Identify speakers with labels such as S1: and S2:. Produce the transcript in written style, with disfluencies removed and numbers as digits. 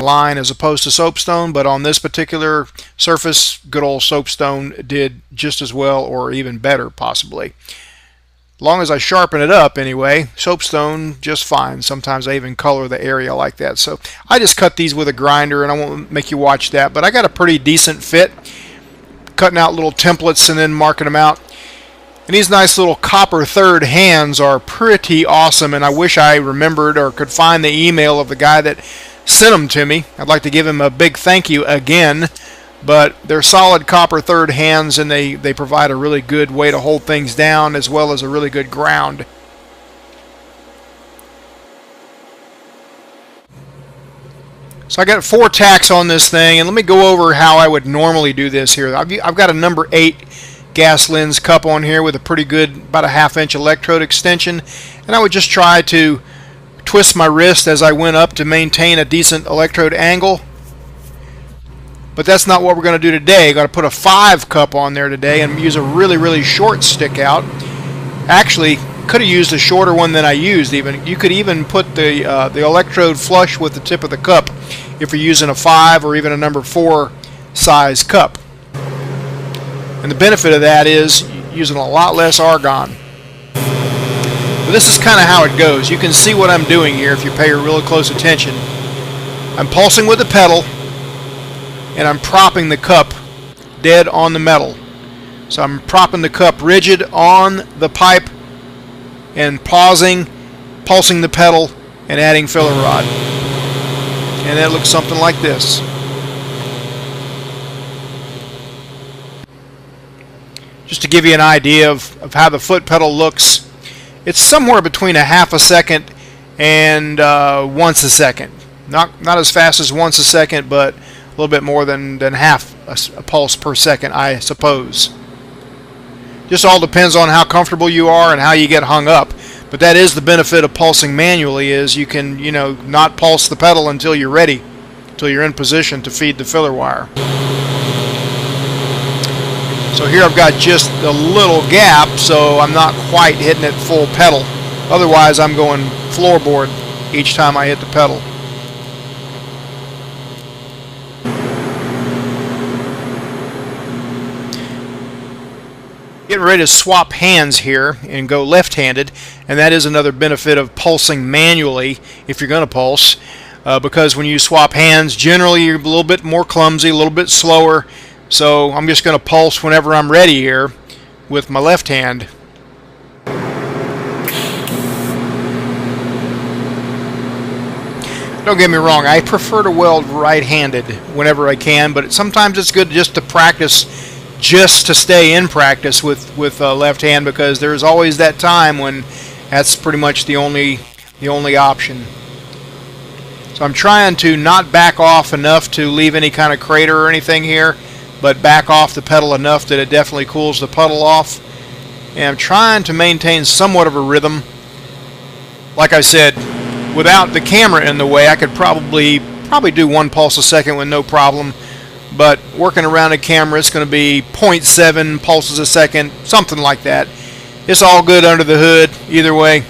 S1: line as opposed to soapstone, but on this particular surface, good old soapstone did just as well, or even better possibly. As long as I sharpen it up anyway, soapstone just fine. Sometimes I even color the area like that. So I just cut these with a grinder, and I won't make you watch that, but I got a pretty decent fit, cutting out little templates and then marking them out. And these nice little copper third hands are pretty awesome, and I wish I remembered or could find the email of the guy that sent them to me. I'd like to give him a big thank you again. But they're solid copper third hands, and they provide a really good way to hold things down as well as a really good ground. So I got 4 tacks on this thing, and let me go over how I would normally do this here. I've got a number 8 gas lens cup on here with a pretty good, about a 1/2 inch electrode extension, and I would just try to twist my wrist as I went up to maintain a decent electrode angle. But that's not what we're going to do today. Got to put a 5 cup on there today and use a really short stick out. Actually, could have used a shorter one than I used. Even you could even put the electrode flush with the tip of the cup if you're using a 5 or even a number 4 size cup. And the benefit of that is using a lot less argon. But this is kind of how it goes. You can see what I'm doing here if you pay really close attention. I'm pulsing with the pedal, and I'm propping the cup dead on the metal. So I'm propping the cup rigid on the pipe and pulsing the pedal and adding filler rod. And that looks something like this. Just to give you an idea of how the foot pedal looks, it's somewhere between a 1/2 second and 1 second. Not as fast as 1 second, but a little bit more than half a pulse per second, I suppose. Just all depends on how comfortable you are and how you get hung up. But that is the benefit of pulsing manually, is you can, not pulse the pedal until you're ready, until you're in position to feed the filler wire. So here I've got just a little gap, so I'm not quite hitting it full pedal. Otherwise, I'm going floorboard each time I hit the pedal. Getting ready to swap hands here and go left-handed, and that is another benefit of pulsing manually if you're going to pulse, because when you swap hands, generally you're a little bit more clumsy, a little bit slower. So I'm just going to pulse whenever I'm ready here with my left hand. Don't get me wrong, I prefer to weld right-handed whenever I can, but sometimes it's good just to practice, just to stay in practice with left hand, because there's always that time when that's pretty much the only option. So I'm trying to not back off enough to leave any kind of crater or anything here, but back off the pedal enough that it definitely cools the puddle off. And I'm trying to maintain somewhat of a rhythm. Like I said, without the camera in the way, I could probably do 1 pulse a second with no problem. But working around a camera, it's going to be 0.7 pulses a second, something like that. It's all good under the hood either way.